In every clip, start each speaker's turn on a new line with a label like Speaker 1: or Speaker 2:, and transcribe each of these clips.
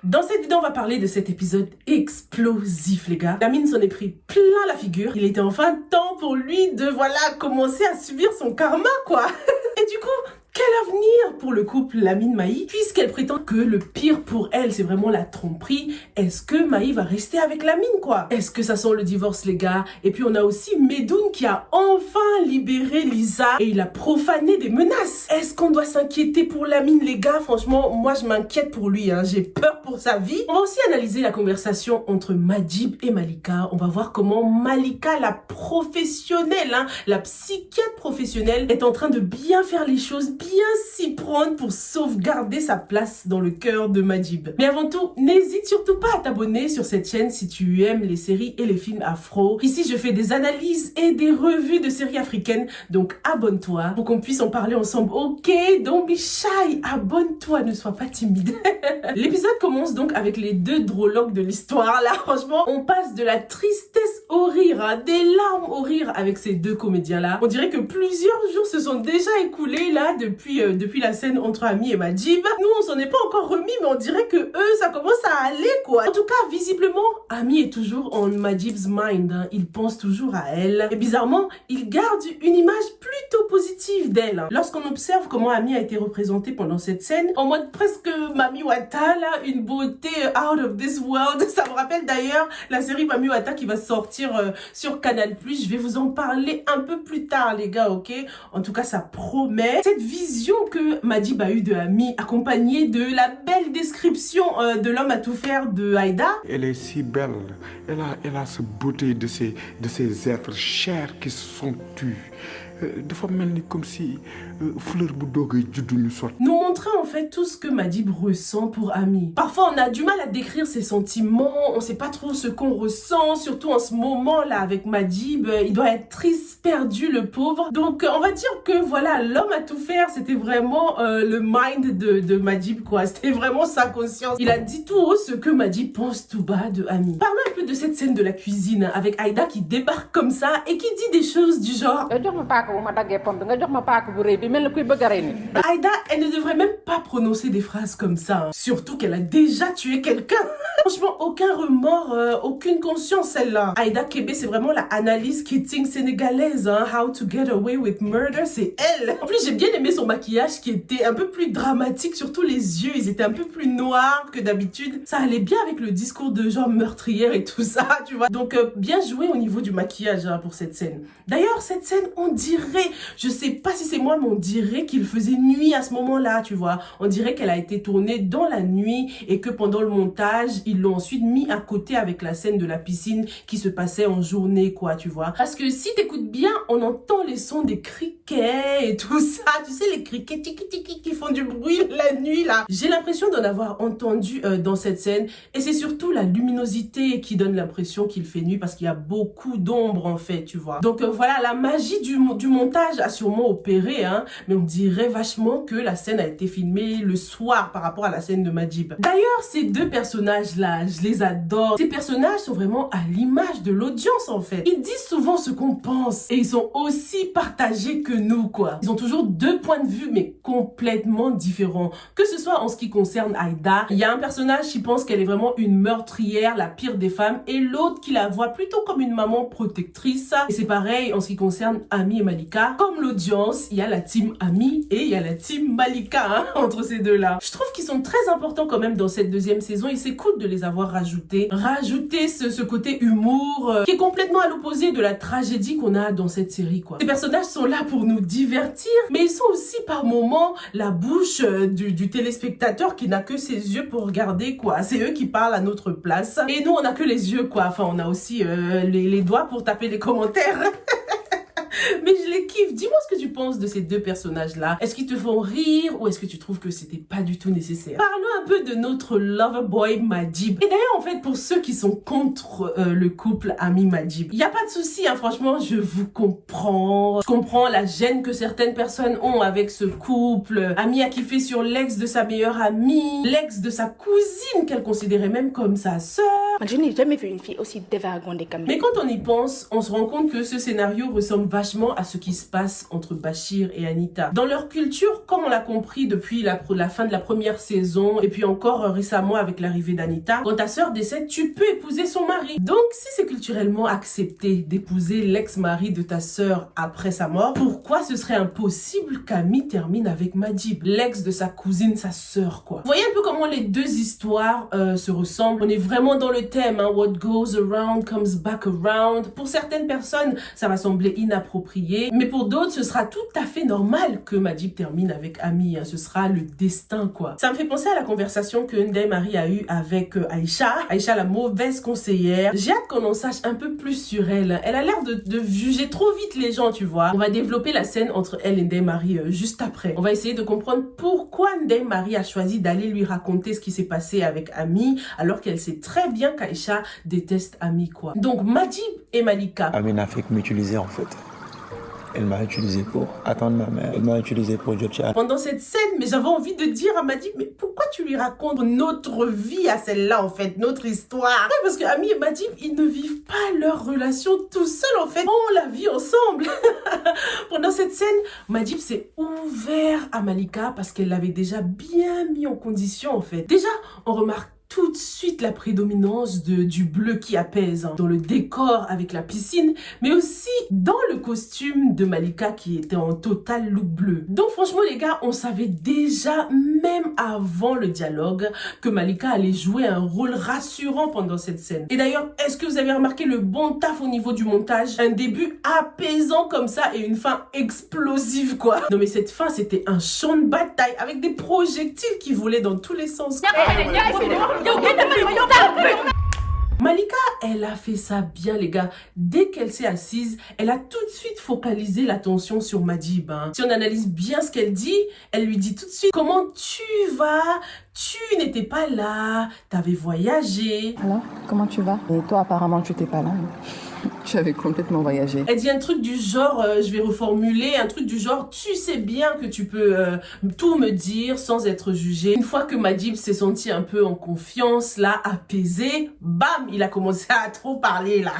Speaker 1: Dans cette vidéo, on va parler de cet épisode explosif, les gars. Lamine s'en est pris plein la figure. Il était enfin temps pour lui de, commencer à subir son karma, quoi. Et du coup, quel avenir pour le couple Lamine-Maï, puisqu'elle prétend que le pire pour elle, c'est vraiment la tromperie. Est-ce que Maï va rester avec Lamine, quoi? Est-ce que ça sent le divorce, les gars? Et puis on a aussi Medoun qui a enfin libéré Lisa et il a profané des menaces. Est-ce qu'on doit s'inquiéter pour Lamine, les gars? Franchement, moi je m'inquiète pour lui, hein. J'ai peur pour sa vie. On va aussi analyser la conversation entre Majib et Malika. On va voir comment Malika, la professionnelle, hein, la psychiatre professionnelle, est en train de bien faire les choses, bien s'y prendre pour sauvegarder sa place dans le cœur de Majib. Mais avant tout, n'hésite surtout pas à t'abonner sur cette chaîne si tu aimes les séries et les films afro. Ici, je fais des analyses et des revues de séries africaines, donc abonne-toi pour qu'on puisse en parler ensemble. Ok, don't be shy, abonne-toi, ne sois pas timide. L'épisode commence donc avec les deux drôlogues de l'histoire. Là, franchement, on passe de la tristesse au rire, hein, des larmes au rire avec ces deux comédiens-là. On dirait que plusieurs jours se sont déjà écoulés là depuis la scène entre Ami et Majib. Nous, on s'en est pas encore remis, mais on dirait que eux, ça commence à aller, quoi. En tout cas, visiblement, Ami est toujours on Majib's mind, hein. Il pense toujours à elle. Et bizarrement, il garde une image plutôt positive d'elle, hein. Lorsqu'on observe comment Ami a été représentée pendant cette scène, en mode presque Mami Wata, là, une beauté out of this world. Ça me rappelle d'ailleurs la série Mami Wata qui va sortir sur Canal+. Je vais vous en parler un peu plus tard, les gars, ok? En tout cas, ça promet. Cette vision que Majib a eue de Ami, accompagnée de la belle description de l'homme à tout faire de Aïda.
Speaker 2: Elle est si belle. Elle a cette beauté de ces êtres chers qui se sont tus. Dafa mel ni comme si fleur bu doogay juddu ñu sot.
Speaker 1: Nous montrer en fait tout ce que Majib ressent pour Ami. Parfois on a du mal à décrire ses sentiments, on sait pas trop ce qu'on ressent, surtout en ce moment là avec Majib, il doit être triste, perdu le pauvre. Donc on va dire que voilà, l'homme à tout faire, c'était vraiment le mind de Majib, quoi. C'était vraiment sa conscience. Il a dit tout haut ce que Majib pense tout bas de Ami. Parlons un peu de cette scène de la cuisine avec Aïda qui débarque comme ça et qui dit des choses du genre Aïda, elle ne devrait même pas prononcer des phrases comme ça, hein. Surtout qu'elle a déjà tué quelqu'un. Franchement, aucun remords, aucune conscience, celle-là. Aïda Kébé, c'est vraiment la analyse kitting sénégalaise, hein. How to get away with murder, c'est elle. En plus, j'ai bien aimé son maquillage qui était un peu plus dramatique, surtout les yeux, ils étaient un peu plus noirs que d'habitude. Ça allait bien avec le discours de genre meurtrière et tout ça, tu vois. Donc, bien joué au niveau du maquillage, hein, pour cette scène. D'ailleurs, cette scène, on dirait, je sais pas si c'est moi, mais on dirait qu'il faisait nuit à ce moment-là, tu vois. On dirait qu'elle a été tournée dans la nuit et que pendant le montage, ils l'ont ensuite mis à côté avec la scène de la piscine qui se passait en journée, quoi, tu vois. Parce que si t'écoutes bien, on entend les sons des criquets et tout ça. Tu sais, les criquets tiki-tiki qui font du bruit la nuit, là. J'ai l'impression d'en avoir entendu dans cette scène. Et c'est surtout la luminosité qui donne l'impression qu'il fait nuit parce qu'il y a beaucoup d'ombre, en fait, tu vois. Donc voilà, la magie du montage a sûrement opéré, hein. Mais on dirait vachement que la scène a été filmée le soir par rapport à la scène de Majib. D'ailleurs, ces deux personnages-là, je les adore. Ces personnages sont vraiment à l'image de l'audience, en fait. Ils disent souvent ce qu'on pense et ils sont aussi partagés que nous, quoi. Ils ont toujours deux points de vue, mais complètement différents. Que ce soit en ce qui concerne Aïda, il y a un personnage qui pense qu'elle est vraiment une meurtrière, la pire des femmes, et l'autre qui la voit plutôt comme une maman protectrice. Et c'est pareil en ce qui concerne Ami et Malika. Comme l'audience, il y a la team Ami et il y a la team Malika, hein, entre ces deux-là. Je trouve qu'ils sont très importants quand même dans cette deuxième saison et c'est cool de les avoir rajoutés. Rajouter ce côté humour qui est complètement à l'opposé de la tragédie qu'on a dans cette série, quoi. Ces personnages sont là pour nous divertir, mais ils sont aussi par moments la bouche du téléspectateur qui n'a que ses yeux pour regarder, quoi. C'est eux qui parlent à notre place. Et nous, on n'a que les yeux, quoi. Enfin, on a aussi les doigts pour taper les commentaires. Mais je les kiffe. Dis-moi ce que tu penses de ces deux personnages-là. Est-ce qu'ils te font rire ou est-ce que tu trouves que c'était pas du tout nécessaire? Parlons un peu de notre lover boy Majib. Et d'ailleurs, en fait, pour ceux qui sont contre le couple Ami-Majib, il n'y a pas de souci, hein, franchement, je vous comprends. Je comprends la gêne que certaines personnes ont avec ce couple. Ami a kiffé sur l'ex de sa meilleure amie, l'ex de sa cousine qu'elle considérait même comme sa sœur.
Speaker 3: Je n'ai jamais vu une fille aussi dévergondée comme elle.
Speaker 1: Mais quand on y pense, on se rend compte que ce scénario ressemble vachement vachement à ce qui se passe entre Bachir et Anita. Dans leur culture, comme on l'a compris depuis la fin de la première saison, et puis encore récemment avec l'arrivée d'Anita, quand ta sœur décède, tu peux épouser son mari. Donc, si c'est culturellement accepté d'épouser l'ex-mari de ta sœur après sa mort, pourquoi ce serait impossible qu'Ami termine avec Madjib, l'ex de sa cousine, sa sœur, quoi. Vous voyez un peu comment les deux histoires se ressemblent. On est vraiment dans le thème, hein, what goes around comes back around. Pour certaines personnes, ça va sembler inapproprié, mais pour d'autres, ce sera tout à fait normal que Madjib termine avec Ami, hein. Ce sera le destin, quoi. Ça me fait penser à la conversation que Ndeye Marie a eue avec Aïcha, la mauvaise conseillère. J'ai hâte qu'on en sache un peu plus sur elle. Elle a l'air de juger trop vite les gens, tu vois. On va développer la scène entre elle et Ndeye Marie juste après. On va essayer de comprendre pourquoi Ndeye Marie a choisi d'aller lui raconter ce qui s'est passé avec Ami, alors qu'elle sait très bien qu'Aïcha déteste Ami, quoi. Donc, Madjib et Malika.
Speaker 3: Ami n'a fait que m'utiliser, en fait. Elle m'a utilisé pour attendre ma mère. Elle m'a utilisé pour Jotia.
Speaker 1: Pendant cette scène, mais j'avais envie de dire à Madjib, mais pourquoi tu lui racontes notre vie à celle-là, en fait, notre histoire? Ouais, parce que Ami et Madjib, ils ne vivent pas leur relation tout seuls, en fait. On la vit ensemble. Pendant cette scène, Madjib s'est ouvert à Malika parce qu'elle l'avait déjà bien mis en condition, en fait. Déjà, on remarque tout de suite la prédominance du bleu qui apaise, hein, dans le décor avec la piscine, mais aussi dans le costume de Malika qui était en total look bleu. Donc franchement les gars, on savait déjà, même avant le dialogue, que Malika allait jouer un rôle rassurant pendant cette scène. Et d'ailleurs, est-ce que vous avez remarqué le bon taf au niveau du montage? Un début apaisant comme ça et une fin explosive, quoi. Non mais cette fin, c'était un champ de bataille avec des projectiles qui volaient dans tous les sens. Malika, elle a fait ça bien les gars. Dès qu'elle s'est assise, elle a tout de suite focalisé l'attention sur Madjib, hein. Si on analyse bien ce qu'elle dit, elle lui dit tout de suite: comment tu vas? Tu n'étais pas là, t'avais voyagé.
Speaker 4: Alors, comment tu vas? Et toi, apparemment, tu n'étais pas là. Tu avais complètement voyagé.
Speaker 1: Elle dit un truc du genre, je vais reformuler, un truc du genre, tu sais bien que tu peux tout me dire sans être jugé. Une fois que Madjib s'est senti un peu en confiance, là, apaisé, bam, il a commencé à trop parler, là,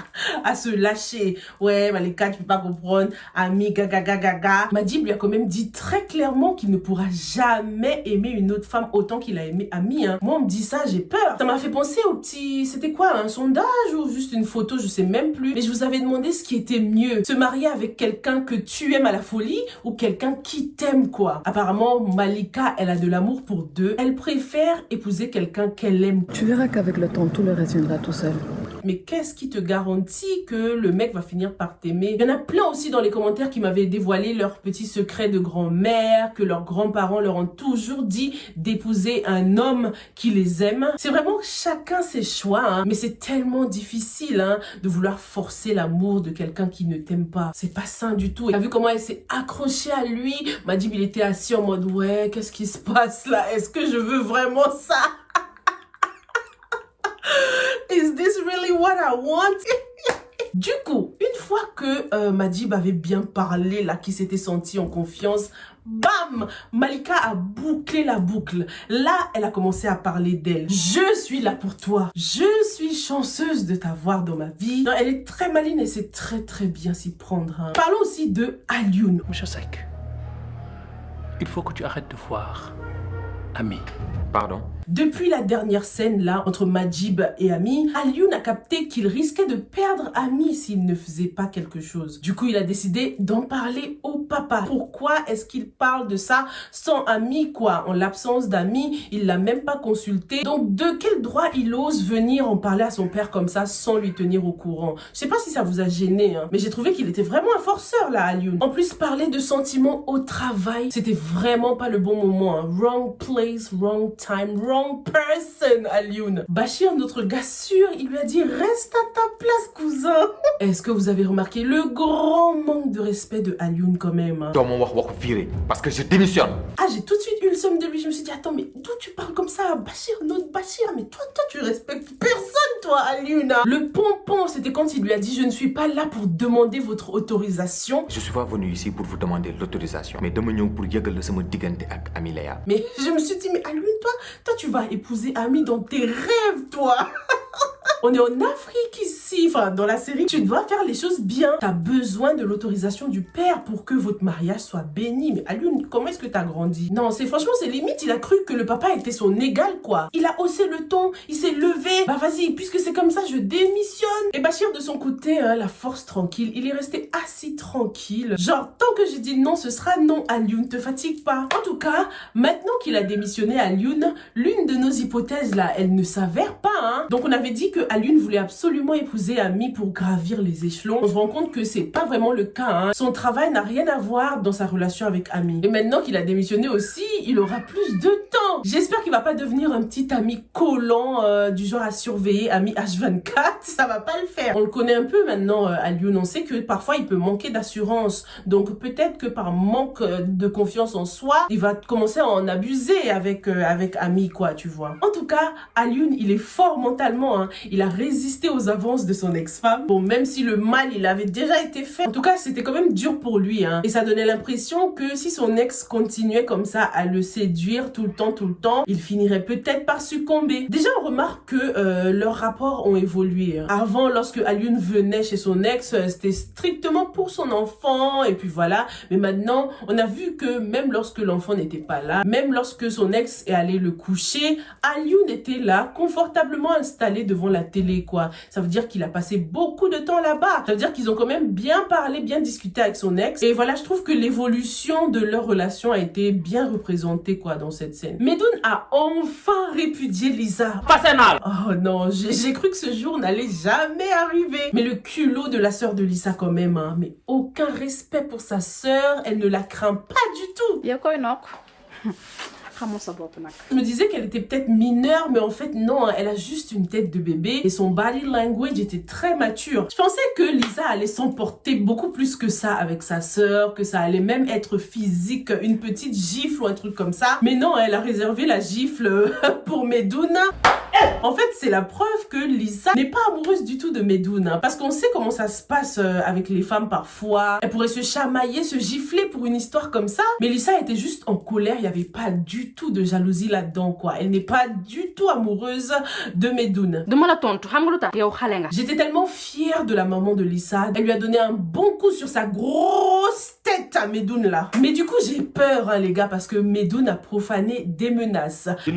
Speaker 1: à se lâcher. Ouais, Malika, tu peux pas comprendre, Ami, gaga, gaga, gaga. Madjib lui a quand même dit très clairement qu'il ne pourra jamais aimer une autre femme autant qu'il a aimé Ami, hein. Moi, on me dit ça, j'ai peur. Ça m'a fait penser au petit, c'était quoi, un sondage ou juste une photo, je sais même plus. Mais je vous avais demandé ce qui était mieux, se marier avec quelqu'un que tu aimes à la folie ou quelqu'un qui t'aime, quoi. Apparemment, Malika, elle a de l'amour pour deux. Elle préfère épouser quelqu'un qu'elle aime.
Speaker 4: Tu verras qu'avec le temps, tout le reste viendra tout seul.
Speaker 1: Mais qu'est-ce qui te garantit que le mec va finir par t'aimer? Il y en a plein aussi dans les commentaires qui m'avaient dévoilé leurs petits secrets de grand-mère, que leurs grands-parents leur ont toujours dit d'épouser un homme qui les aime. C'est vraiment chacun ses choix, hein. Mais c'est tellement difficile, hein, de vouloir forcer l'amour de quelqu'un qui ne t'aime pas. C'est pas sain du tout. Et t'as vu comment elle s'est accrochée à lui? Madjib, il était assis en mode, ouais, qu'est-ce qui se passe là? Est-ce que je veux vraiment ça? Is this really what I want? Du coup, une fois que Madjib avait bien parlé, là, qui s'était senti en confiance, bam! Malika a bouclé la boucle. Là, elle a commencé à parler d'elle. Je suis là pour toi. Je suis chanceuse de t'avoir dans ma vie. Non, elle est très maligne et sait très très bien s'y prendre, hein. Parlons aussi de Alioune.
Speaker 5: Monsieur Seck, il faut que tu arrêtes de voir Ami.
Speaker 3: Pardon?
Speaker 1: Depuis la dernière scène là entre Madjib et Ami, Alioune a capté qu'il risquait de perdre Ami s'il ne faisait pas quelque chose. Du coup, il a décidé d'en parler au papa. Pourquoi est-ce qu'il parle de ça sans Ami, quoi? En l'absence d'Ami, il l'a même pas consulté. Donc, de quel droit il ose venir en parler à son père comme ça sans lui tenir au courant? Je sais pas si ça vous a gêné, hein, mais j'ai trouvé qu'il était vraiment un forceur là, Alioune. En plus, parler de sentiments au travail, c'était vraiment pas le bon moment, hein. Wrong place, wrong time, wrong person, Alioune. Bachir, notre gars sûr, il lui a dit: reste à ta place, cousin. Est-ce que vous avez remarqué le grand manque de respect de Alioune quand même, hein?
Speaker 3: Toi, mon wax viré, parce que je démissionne.
Speaker 1: Ah, j'ai tout de suite eu le somme de lui. Je me suis dit: attends, mais d'où tu parles comme ça? Bachir, notre Bachir, mais toi, tu respectes personne, toi, Alioune, hein. Le pompon, c'était quand il lui a dit: je ne suis pas là pour demander votre autorisation.
Speaker 3: Je suis pas venu ici pour vous demander l'autorisation, mais dama ñëw pour yëgal la sama diggante ak Ami Léa.
Speaker 1: Mais je me suis dit: mais Alioune, toi, tu vas épouser Ami dans tes rêves, toi. On est en Afrique ici, enfin dans la série. Tu dois faire les choses bien. T'as besoin de l'autorisation du père pour que votre mariage soit béni. Mais Alioune, comment est-ce que t'as grandi? Non, franchement, c'est limite. Il a cru que le papa était son égal, quoi. Il a haussé le ton, il s'est levé. Bah vas-y, puisque c'est comme ça, je démissionne. Et Bachir, de son côté, la force tranquille, il est resté assis tranquille. Genre, tant que j'ai dit non, ce sera non, Alioune, te fatigue pas. En tout cas, maintenant qu'il a démissionné Alioune, l'une de nos hypothèses là, elle ne s'avère pas, hein. Donc on avait dit que Alioune voulait absolument épouser Ami pour gravir les échelons. On se rend compte que c'est pas vraiment le cas, hein. Son travail n'a rien à voir dans sa relation avec Ami. Et maintenant qu'il a démissionné aussi, il aura plus de temps. J'espère qu'il va pas devenir un petit ami collant du genre à surveiller Ami H24. Ça va pas le faire. On le connaît un peu maintenant, Alioune. On sait que parfois il peut manquer d'assurance. Donc peut-être que par manque de confiance en soi, il va commencer à en abuser avec Ami, quoi, tu vois. En tout cas, Alioune, il est fort mentalement, hein. Il a résisté aux avances de son ex-femme. Bon, même si le mal, il avait déjà été fait. En tout cas, c'était quand même dur pour lui, hein. Et ça donnait l'impression que si son ex continuait comme ça à le séduire tout le temps, il finirait peut-être par succomber. Déjà, on remarque que leurs rapports ont évolué, hein. Avant, lorsque Alioune venait chez son ex, c'était strictement pour son enfant, et puis voilà. Mais maintenant, on a vu que même lorsque l'enfant n'était pas là, même lorsque son ex est allé le coucher, Alioune était là, confortablement installé devant la télé, quoi. Ça veut dire qu'il a passé beaucoup de temps là-bas. Ça veut dire qu'ils ont quand même bien parlé, bien discuté avec son ex. Et voilà, je trouve que l'évolution de leur relation a été bien représentée, quoi, dans cette scène. Medoun a enfin répudié Lisa. Oh non, j'ai cru que ce jour n'allait jamais arriver. Mais le culot de la sœur de Lisa quand même, hein. Mais aucun respect pour sa sœur, elle ne la craint pas du tout. Je me disais qu'elle était peut-être mineure, mais en fait non, elle a juste une tête de bébé et son body language était très mature. Je pensais que Lisa allait s'emporter beaucoup plus que ça avec sa sœur, que ça allait même être physique, une petite gifle ou un truc comme ça. Mais non, elle a réservé la gifle pour Medoun. En fait, c'est la preuve que Lisa n'est pas amoureuse du tout de Medoun, hein, parce qu'on sait comment ça se passe avec les femmes parfois. Elle pourrait se chamailler, se gifler pour une histoire comme ça, mais Lisa était juste en colère, il n'y avait pas du tout de jalousie là-dedans, quoi. Elle n'est pas du tout amoureuse de Medoun. J'étais tellement fière de la maman de Lisa. Elle lui a donné un bon coup sur sa grosse tête à Medoun là. Mais du coup, j'ai peur, hein, les gars, parce que Medoun a profané des menaces.
Speaker 5: Tu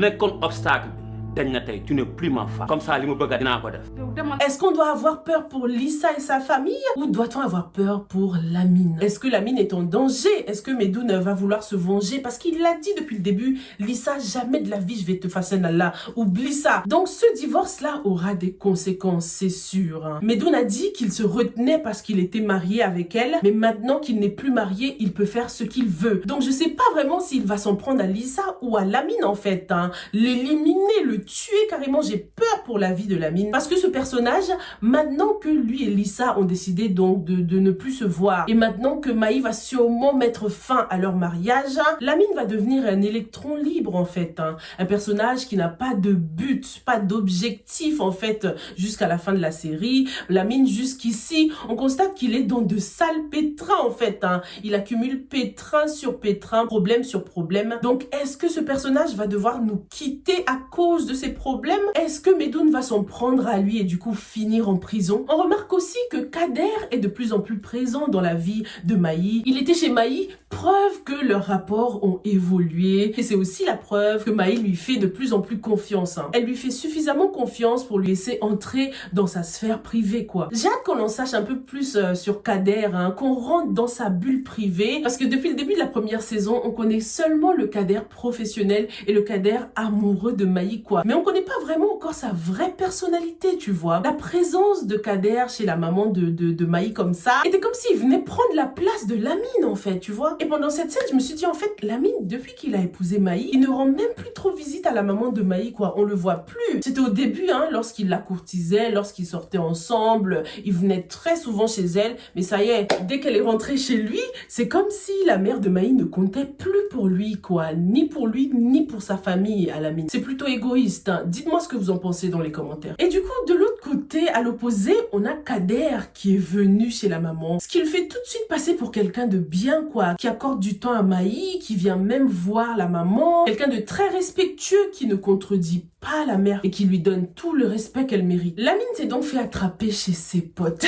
Speaker 5: n'es plus ma femme. Comme ça,
Speaker 1: Est-ce qu'on doit avoir peur pour Lisa et sa famille ou doit-on avoir peur pour Lamine? Est-ce que Lamine est en danger? Est-ce que Medoun va vouloir se venger? Parce qu'il l'a dit depuis le début, Lisa, jamais de la vie je vais te faire Allah. Oublie ça. Donc ce divorce-là aura des conséquences, c'est sûr, hein. Medoun a dit qu'il se retenait parce qu'il était marié avec elle, mais maintenant qu'il n'est plus marié, il peut faire ce qu'il veut. Donc je sais pas vraiment s'il va s'en prendre à Lisa ou à Lamine en fait, hein. L'éliminer, le tuer carrément, j'ai peur pour la vie de Lamine. Parce que ce personnage, maintenant que lui et Lisa ont décidé donc de ne plus se voir, et maintenant que Maï va sûrement mettre fin à leur mariage, Lamine va devenir un électron libre en fait, hein. Un personnage qui n'a pas de but, pas d'objectif en fait jusqu'à la fin de la série. Lamine jusqu'ici, on constate qu'il est dans de sales pétrins en fait, hein. Il accumule pétrin sur pétrin, problème sur problème. Donc est-ce que ce personnage va devoir nous quitter à cause de ses problèmes? Est-ce que Medoun va s'en prendre à lui et du coup finir en prison? On remarque aussi que Kader est de plus en plus présent dans la vie de Maï. Il était chez Maï, preuve que leurs rapports ont évolué. Et c'est aussi la preuve que Maï lui fait de plus en plus confiance, hein. Elle lui fait suffisamment confiance pour lui laisser entrer dans sa sphère privée, quoi. J'ai hâte qu'on en sache un peu plus sur Kader, hein, qu'on rentre dans sa bulle privée. Parce que depuis le début de la première saison, on connaît seulement le Kader professionnel et le Kader amoureux de Maï, quoi. Mais on connaît pas vraiment encore sa vraie personnalité, tu vois. La présence de Kader chez la maman de Maï comme ça, était comme s'il venait prendre la place de Lamine en fait, tu vois. Et pendant cette scène, je me suis dit en fait, Lamine, depuis qu'il a épousé Maï, il ne rend même plus trop visite à la maman de Maï, quoi. On le voit plus. C'était au début, hein, lorsqu'il la courtisait, lorsqu'ils sortaient ensemble, il venait très souvent chez elle. Mais ça y est, dès qu'elle est rentrée chez lui, c'est comme si la mère de Maï ne comptait plus pour lui, quoi. Ni pour lui, ni pour sa famille à Lamine. C'est plutôt égoïste, hein. Dites-moi ce que vous en pensez dans les commentaires. Et du coup, de l'autre côté, à l'opposé, on a Kader qui est venu chez la maman. Ce qui le fait tout de suite passer pour quelqu'un de bien, quoi. Qui accorde du temps à Maï, qui vient même voir la maman. Quelqu'un de très respectueux, qui ne contredit pas pas la mère et qui lui donne tout le respect qu'elle mérite. Lamine s'est donc fait attraper chez ses potes.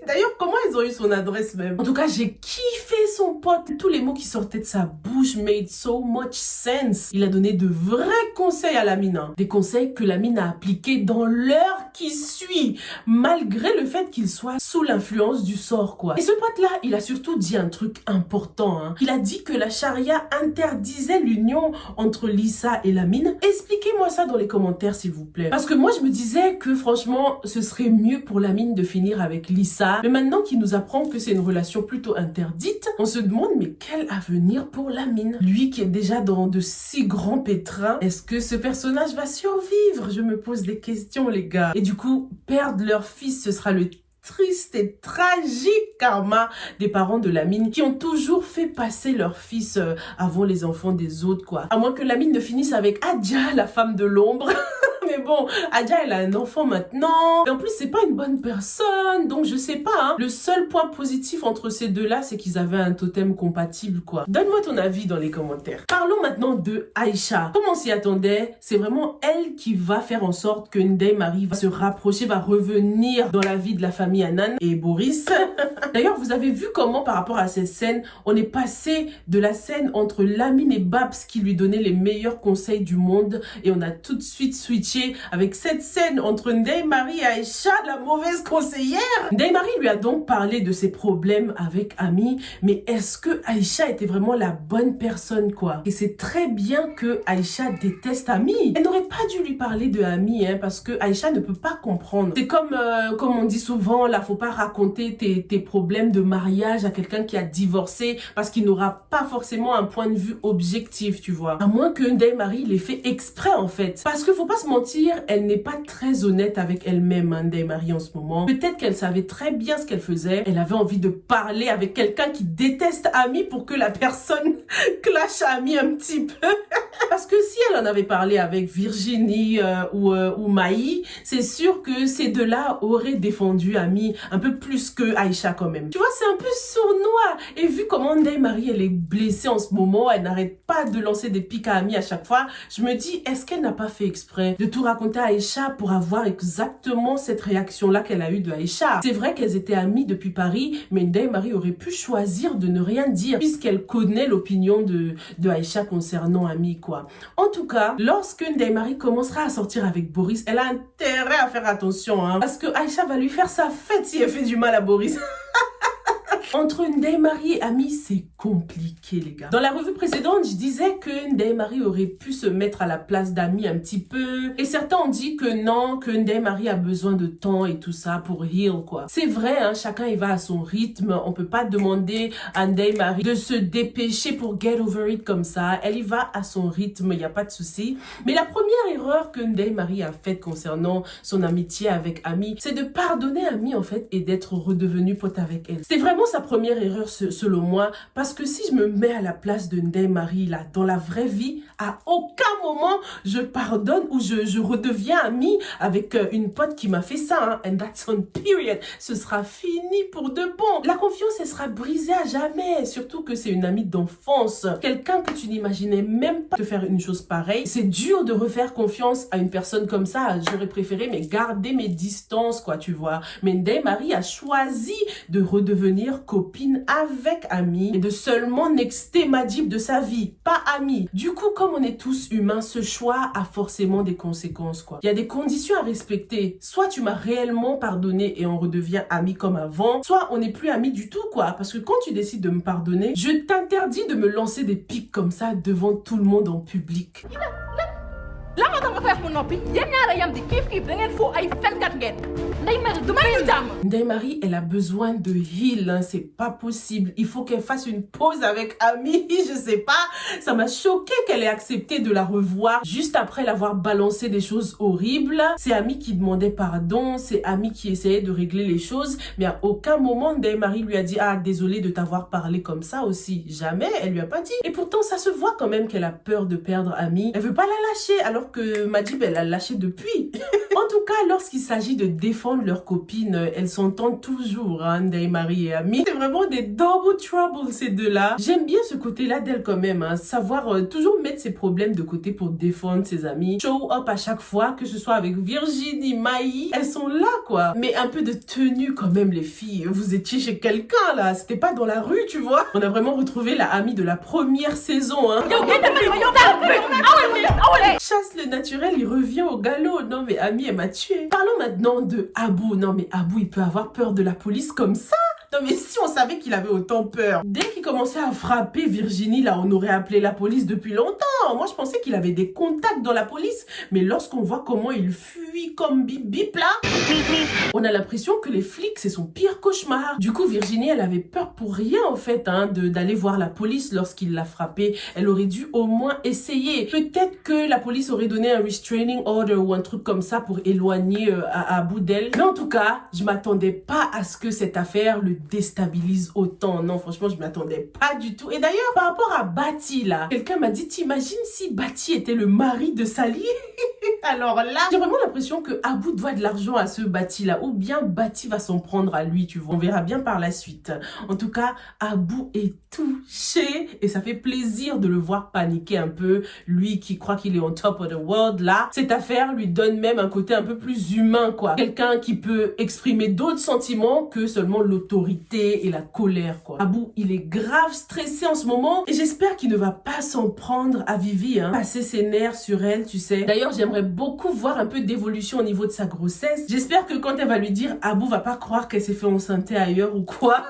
Speaker 1: D'ailleurs, comment ils ont eu son adresse même? En tout cas, j'ai kiffé son pote. Tous les mots qui sortaient de sa bouche made so much sense. Il a donné de vrais conseils à Lamine. Hein. Des conseils que Lamine a appliqués dans l'heure qui suit, malgré le fait qu'il soit sous l'influence du sort, quoi. Et ce pote-là, il a surtout dit un truc important. Hein. Il a dit que la charia interdisait l'union entre Lisa et Lamine. Expliquez-moi ça dans les commentaires, s'il vous plaît. Parce que moi, je me disais que franchement, ce serait mieux pour Lamine de finir avec Lisa. Mais maintenant qu'il nous apprend que c'est une relation plutôt interdite, on se demande mais quel avenir pour Lamine? Lui qui est déjà dans de si grands pétrins, est-ce que ce personnage va survivre? Je me pose des questions les gars. Et du coup, perdre leur fils, ce sera le triste et tragique karma des parents de Lamine qui ont toujours fait passer leur fils avant les enfants des autres quoi. À moins que Lamine ne finisse avec Adja, la femme de l'ombre. Mais bon, Adja, elle a un enfant maintenant. Et en plus, c'est pas une bonne personne. Donc, je sais pas, hein. Le seul point positif entre ces deux-là, c'est qu'ils avaient un totem compatible, quoi. Donne-moi ton avis dans les commentaires. Parlons maintenant de Aïcha. Comme on s'y attendait, c'est vraiment elle qui va faire en sorte que Ndeye Marie va se rapprocher, va revenir dans la vie de la famille Hanan et Boris. D'ailleurs, vous avez vu comment, par rapport à cette scène, on est passé de la scène entre Lamine et Babs qui lui donnaient les meilleurs conseils du monde et on a tout de suite switché avec cette scène entre Ndeye Marie et Aïcha, la mauvaise conseillère. Ndeye Marie lui a donc parlé de ses problèmes avec Ami, mais est-ce que Aïcha était vraiment la bonne personne quoi? Et c'est très bien que Aïcha déteste Ami. Elle n'aurait pas dû lui parler de Ami, hein, parce que Aïcha ne peut pas comprendre. C'est comme on dit souvent, là, faut pas raconter tes problèmes de mariage à quelqu'un qui a divorcé parce qu'il n'aura pas forcément un point de vue objectif, tu vois. À moins que Ndeye Marie l'ait fait exprès en fait. Parce que faut pas se mentir, elle n'est pas très honnête avec elle-même, hein, Ndeye Marie en ce moment. Peut-être qu'elle savait très bien ce qu'elle faisait. Elle avait envie de parler avec quelqu'un qui déteste Ami pour que la personne clash Ami un petit peu. Parce que si elle en avait parlé avec Virginie ou Maï, c'est sûr que ces deux-là auraient défendu Ami un peu plus que Aïcha quand même. Tu vois, c'est un peu sournois. Et vu comment Ndeye Marie, elle est blessée en ce moment, elle n'arrête pas de lancer des pics à Ami à chaque fois, je me dis, est-ce qu'elle n'a pas fait exprès de tout raconter à Aïcha pour avoir exactement cette réaction-là qu'elle a eue de Aïcha? C'est vrai qu'elles étaient amies depuis Paris, mais Ndeye Marie aurait pu choisir de ne rien dire puisqu'elle connaît l'opinion de Aïcha concernant Ami, quoi. En tout cas, lorsque Ndeye Marie commencera à sortir avec Boris, elle a intérêt à faire attention, hein, parce que Aïcha va lui faire sa fête si elle fait du mal à Boris. Entre Ndeye Marie et Ami, c'est compliqué, les gars. Dans la revue précédente, je disais que Ndeye Marie aurait pu se mettre à la place d'Ami un petit peu. Et certains ont dit que non, que Ndeye Marie a besoin de temps et tout ça pour heal, quoi. C'est vrai, hein, chacun il va à son rythme. On peut pas demander à Ndeye Marie de se dépêcher pour get over it comme ça. Elle y va à son rythme, il n'y a pas de souci. Mais la première erreur que Ndeye Marie a faite concernant son amitié avec Ami, c'est de pardonner Ami, en fait, et d'être redevenue pote avec elle. C'était vraiment sa première erreur selon moi, parce que si je me mets à la place de Ndeye Marie là, dans la vraie vie, à aucun moment je pardonne ou je redeviens amie avec une pote qui m'a fait ça, hein, and that's on period. Ce sera fini pour de bon. La confiance, elle sera brisée à jamais, surtout que c'est une amie d'enfance, quelqu'un que tu n'imaginais même pas te faire une chose pareille. C'est dur de refaire confiance à une personne comme ça. J'aurais préféré mais garder mes distances, quoi, tu vois. Mais Ndeye Marie a choisi de redevenir copine avec Ami et de seulement nexter Madjib de sa vie, pas Ami. Du coup, comme on est tous humains, ce choix a forcément des conséquences, quoi. Il y a des conditions à respecter. Soit tu m'as réellement pardonné et on redevient amis comme avant, soit on n'est plus amis du tout, quoi. Parce que quand tu décides de me pardonner, je t'interdis de me lancer des pics comme ça devant tout le monde en public. Ndeye Marie, elle a besoin de heal, hein, c'est pas possible. Il faut qu'elle fasse une pause avec Ami, je sais pas. Ça m'a choqué qu'elle ait accepté de la revoir juste après l'avoir balancé des choses horribles. C'est Ami qui demandait pardon, c'est Ami qui essayait de régler les choses, mais à aucun moment Ndeye Marie lui a dit « Ah, désolé de t'avoir parlé comme ça aussi ». Jamais, elle lui a pas dit. Et pourtant, ça se voit quand même qu'elle a peur de perdre Ami. Elle veut pas la lâcher, alors que Madjib, elle l'a lâché depuis. En tout cas, lorsqu'il s'agit de défendre leurs copines, elles s'entendent toujours, hein, Ndeye-Marie et Ami. C'est vraiment des double trouble, ces deux-là. J'aime bien ce côté-là d'elle quand même, hein, savoir toujours mettre ses problèmes de côté pour défendre ses amis. Show up à chaque fois, que ce soit avec Virginie, Maï, elles sont là, quoi. Mais un peu de tenue quand même, les filles. Vous étiez chez quelqu'un, là. C'était pas dans la rue, tu vois. On a vraiment retrouvé la Ami de la première saison, hein. Chasse le naturel, il revient au galop. Non mais Ami, elle m'a tué. Parlons maintenant de Abou. Non mais Abou, il peut avoir peur de la police comme ça? Non mais si on savait qu'il avait autant peur. Dès qu'il commençait à frapper Virginie, là, on aurait appelé la police depuis longtemps. Moi, je pensais qu'il avait des contacts dans la police. Mais lorsqu'on voit comment il fuit comme bip bip là, on a l'impression que les flics, c'est son pire cauchemar. Du coup, Virginie, elle avait peur pour rien en fait, hein, d'aller voir la police lorsqu'il l'a frappé. Elle aurait dû au moins essayer. Peut-être que la police aurait donné un restraining order ou un truc comme ça pour éloigner Abou d'elle. Mais en tout cas, je m'attendais pas à ce que cette affaire le déstabilise autant. Non, franchement, je m'attendais pas du tout. Et d'ailleurs, par rapport à Bati là, quelqu'un m'a dit, t'imagines si Bati était le mari de Sally? Alors là, j'ai vraiment l'impression que Abou doit de l'argent à ce Bati là, ou bien Bati va s'en prendre à lui, tu vois. On verra bien par la suite. En tout cas, Abou est touché et ça fait plaisir de le voir paniquer un peu. Lui qui croit qu'il est on top of the world là, cette affaire lui donne même un côté un peu plus humain, quoi. Quelqu'un qui peut exprimer d'autres sentiments que seulement l'autorité et la colère, quoi. Abou, il est grave stressé en ce moment et j'espère qu'il ne va pas s'en prendre à Vivi, hein. Passer ses nerfs sur elle, tu sais. D'ailleurs, j'aimerais beaucoup voir un peu d'évolution au niveau de sa grossesse. J'espère que quand elle va lui dire, Abou va pas croire qu'elle s'est fait enceinter ailleurs ou quoi.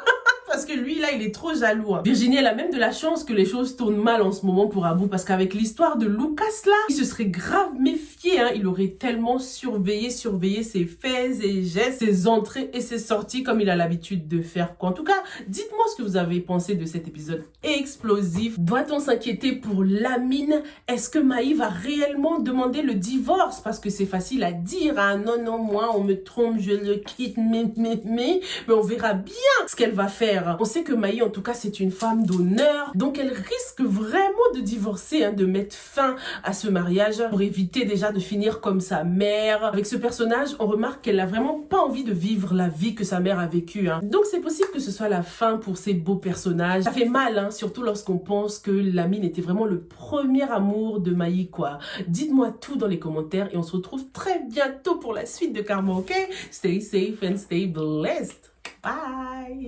Speaker 1: Parce que lui, là, il est trop jaloux. Hein. Virginie, elle a même de la chance que les choses tournent mal en ce moment pour Abou. Parce qu'avec l'histoire de Lucas, là, il se serait grave méfié. Hein. Il aurait tellement surveillé ses faits, ses gestes, ses entrées et ses sorties comme il a l'habitude de faire. Quoi. En tout cas, dites-moi ce que vous avez pensé de cet épisode explosif. Doit-on s'inquiéter pour Lamine? Est-ce que Maï va réellement demander le divorce? Parce que c'est facile à dire. Hein. Non, non, moi, on me trompe, je le quitte, mais on verra bien ce qu'elle va faire. On sait que Maï, en tout cas, c'est une femme d'honneur. Donc, elle risque vraiment de divorcer, hein, de mettre fin à ce mariage pour éviter déjà de finir comme sa mère. Avec ce personnage, on remarque qu'elle n'a vraiment pas envie de vivre la vie que sa mère a vécue. Hein. Donc, c'est possible que ce soit la fin pour ces beaux personnages. Ça fait mal, hein, surtout lorsqu'on pense que Lamine était vraiment le premier amour de Maï, quoi. Dites-moi tout dans les commentaires et on se retrouve très bientôt pour la suite de Karma, ok? Stay safe and stay blessed. Bye!